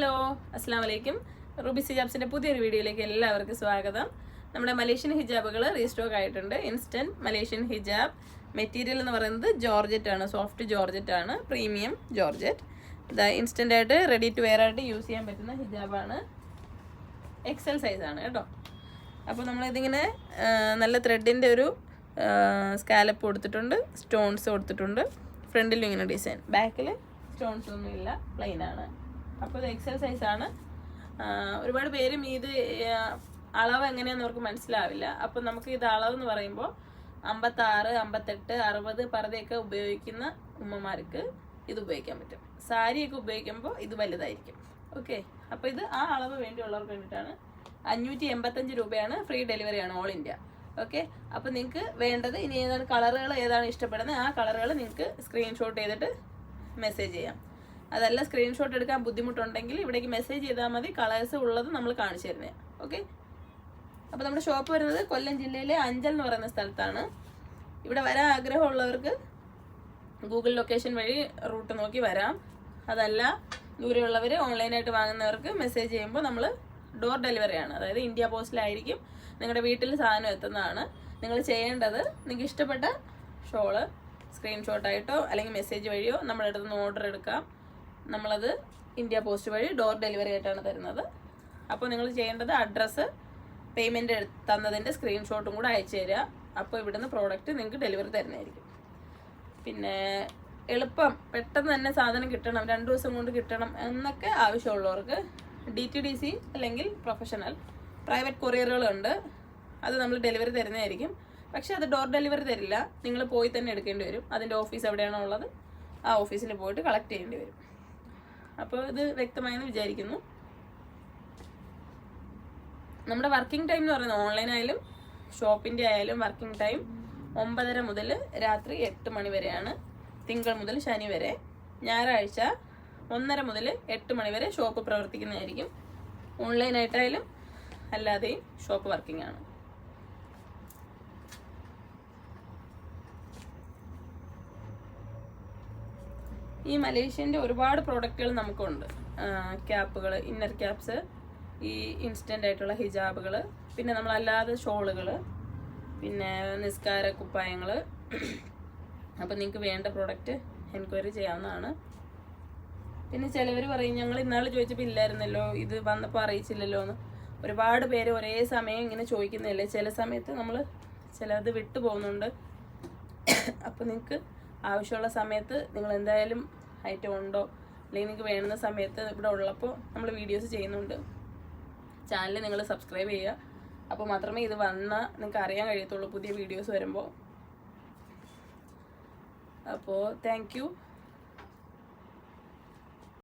Hello, അസ്സാം വലൈക്കും. Ruby ഹിജാബ്സിന്റെ പുതിയൊരു വീഡിയോയിലേക്ക് എല്ലാവർക്കും സ്വാഗതം. നമ്മുടെ മലേഷ്യൻ ഹിജാബുകൾ റീസ്റ്റോക്ക് ആയിട്ടുണ്ട്. ഇൻസ്റ്റന്റ് മലേഷ്യൻ ഹിജാബ്. മെറ്റീരിയൽ എന്ന് പറയുന്നത് ജോർജറ്റ് ആണ്, സോഫ്റ്റ് ജോർജറ്റ് ആണ്, പ്രീമിയം ജോർജറ്റ്. ഇത് ഇൻസ്റ്റന്റ് ആയിട്ട് റെഡി ടു വെയർ ആയിട്ട് യൂസ് ചെയ്യാൻ പറ്റുന്ന ഹിജാബാണ്. എക്സൽ സൈസാണ് കേട്ടോ. അപ്പോൾ നമ്മളിതിങ്ങനെ നല്ല ത്രെഡിൻ്റെ ഒരു സ്കാലപ്പ് കൊടുത്തിട്ടുണ്ട്, സ്റ്റോൺസ് കൊടുത്തിട്ടുണ്ട്. ഫ്രണ്ടിലും ഇങ്ങനെ ഡിസൈൻ, ബാക്കിൽ സ്റ്റോൺസ് ഒന്നും ഇല്ല, പ്ലെയിൻ ആണ്. അപ്പോൾ ഇത് എക്സൽ സൈസാണ്. ഒരുപാട് പേരും ഇത് അളവ് എങ്ങനെയാണെന്ന് അവർക്ക് മനസ്സിലാവില്ല. അപ്പോൾ നമുക്ക് ഇത് അളവെന്ന് പറയുമ്പോൾ 56, 58, 60 പർദ്ദയൊക്കെ ഉപയോഗിക്കുന്ന ഉമ്മമാർക്ക് ഇത് ഉപയോഗിക്കാൻ പറ്റും. സാരിയൊക്കെ ഉപയോഗിക്കുമ്പോൾ ഇത് വലുതായിരിക്കും. ഓക്കെ, അപ്പോൾ ഇത് ആ അളവ് വേണ്ടിയുള്ളവർക്ക് വേണ്ടിയിട്ടാണ്. 585 രൂപയാണ്. ഫ്രീ ഡെലിവറിയാണ് ഓൾ ഇന്ത്യ. ഓക്കെ, അപ്പോൾ നിങ്ങൾക്ക് വേണ്ടത് ഇനി ഏതാണ് കളറുകൾ ഏതാണ് ഇഷ്ടപ്പെടുന്നത് ആ കളറുകൾ നിങ്ങൾക്ക് സ്ക്രീൻഷോട്ട് ചെയ്തിട്ട് മെസ്സേജ് ചെയ്യാം. അതല്ല സ്ക്രീൻഷോട്ട് എടുക്കാൻ ബുദ്ധിമുട്ടുണ്ടെങ്കിൽ ഇവിടേക്ക് മെസ്സേജ് ചെയ്താൽ മതി. കളേഴ്സ് ഉള്ളത് നമ്മൾ കാണിച്ചു തരുന്നത്. ഓക്കെ, അപ്പോൾ നമ്മുടെ ഷോപ്പ് വരുന്നത് കൊല്ലം ജില്ലയിലെ അഞ്ചൽ എന്ന് പറയുന്ന സ്ഥലത്താണ്. ഇവിടെ വരാൻ ആഗ്രഹമുള്ളവർക്ക് ഗൂഗിൾ ലൊക്കേഷൻ വഴി റൂട്ട് നോക്കി വരാം. അതല്ല ദൂരെയുള്ളവർ ഓൺലൈനായിട്ട് വാങ്ങുന്നവർക്ക് മെസ്സേജ് ചെയ്യുമ്പോൾ നമ്മൾ ഡോർ ഡെലിവറിയാണ്, അതായത് ഇന്ത്യ പോസ്റ്റിലായിരിക്കും നിങ്ങളുടെ വീട്ടിൽ സാധനം എത്തുന്നതാണ്. നിങ്ങൾ ചെയ്യേണ്ടത് നിങ്ങൾക്ക് ഇഷ്ടപ്പെട്ട ഷോള് സ്ക്രീൻഷോട്ടായിട്ടോ അല്ലെങ്കിൽ മെസ്സേജ് വഴിയോ നമ്മുടെ അടുത്ത് നിന്ന് ഓർഡർ എടുക്കാം. നമ്മളത് ഇന്ത്യ പോസ്റ്റ് വഴി ഡോർ ഡെലിവറി ആയിട്ടാണ് തരുന്നത്. അപ്പോൾ നിങ്ങൾ ചെയ്യേണ്ടത് അഡ്രസ്സ്, പേയ്മെൻറ്റ് തന്നതിൻ്റെ സ്ക്രീൻഷോട്ടും കൂടെ അയച്ചു തരിക. അപ്പോൾ ഇവിടുന്ന് പ്രോഡക്റ്റ് നിങ്ങൾക്ക് ഡെലിവറി തരുന്നതായിരിക്കും. പിന്നെ എളുപ്പം പെട്ടെന്ന് തന്നെ സാധനം കിട്ടണം, 2 ദിവസം കൊണ്ട് കിട്ടണം എന്നൊക്കെ ആവശ്യമുള്ളവർക്ക് DTDC അല്ലെങ്കിൽ പ്രൊഫഷണൽ പ്രൈവറ്റ് കൊറിയറുകളുണ്ട്. അത് നമ്മൾ ഡെലിവറി തരുന്നതായിരിക്കും. പക്ഷെ അത് ഡോർ ഡെലിവറി തരില്ല, നിങ്ങൾ പോയി തന്നെ എടുക്കേണ്ടി വരും. അതിൻ്റെ ഓഫീസ് എവിടെയാണോ ഉള്ളത് ആ ഓഫീസിൽ പോയിട്ട് കളക്ട് ചെയ്യേണ്ടി വരും. അപ്പോൾ ഇത് വ്യക്തമായെന്ന് വിചാരിക്കുന്നു. നമ്മുടെ വർക്കിംഗ് ടൈം എന്ന് പറയുന്നത് ഓൺലൈൻ ആയാലും ഷോപ്പിൻ്റെ ആയാലും വർക്കിംഗ് ടൈം 9:30 മുതൽ രാത്രി 8 മണി വരെയാണ്. തിങ്കൾ മുതൽ ശനി വരെ. ഞായറാഴ്ച 1:30 മുതൽ 8 മണി വരെ ഷോപ്പ് പ്രവർത്തിക്കുന്നതായിരിക്കും. ഓൺലൈനായിട്ടായാലും അല്ലാതെയും ഷോപ്പ് വർക്കിംഗ് ആണ്. ഈ മലേഷ്യൻ്റെ ഒരുപാട് പ്രോഡക്റ്റുകൾ നമുക്കുണ്ട്. ക്യാപ്പുകൾ, ഇന്നർ ക്യാപ്സ്, ഈ ഇൻസ്റ്റൻ്റ് ആയിട്ടുള്ള ഹിജാബുകൾ, പിന്നെ നമ്മളല്ലാതെ ഷോളുകൾ, പിന്നെ നിസ്കാര കുപ്പായങ്ങൾ. അപ്പോൾ നിങ്ങൾക്ക് വേണ്ട പ്രോഡക്റ്റ് എൻക്വയറി ചെയ്യാവുന്നതാണ്. പിന്നെ ചിലവർ പറയും ഞങ്ങൾ ഇന്നാൾ ചോദിച്ചപ്പോൾ ഇല്ലായിരുന്നല്ലോ, ഇത് വന്നപ്പോൾ അറിയിച്ചില്ലല്ലോ എന്ന്. ഒരുപാട് പേര് ഒരേ സമയം ഇങ്ങനെ ചോദിക്കുന്നില്ലേ. ചില സമയത്ത് നമ്മൾ ചിലത് വിട്ടു പോകുന്നുണ്ട്. അപ്പോൾ നിങ്ങൾക്ക് ആവശ്യമുള്ള സമയത്ത് നിങ്ങൾ എന്തായാലും ഐറ്റം ഉണ്ടോ അല്ലെങ്കിൽ നിങ്ങൾക്ക് വേണ്ടുന്ന സമയത്ത് ഇവിടെ ഉള്ളപ്പോൾ നമ്മൾ വീഡിയോസ് ചെയ്യുന്നുണ്ട്. ചാനൽ നിങ്ങൾ സബ്സ്ക്രൈബ് ചെയ്യുക. അപ്പോൾ മാത്രമേ ഇത് വന്നാൽ നിങ്ങൾക്ക് അറിയാൻ കഴിയത്തുള്ളൂ പുതിയ വീഡിയോസ് വരുമ്പോൾ. അപ്പോൾ താങ്ക് യു.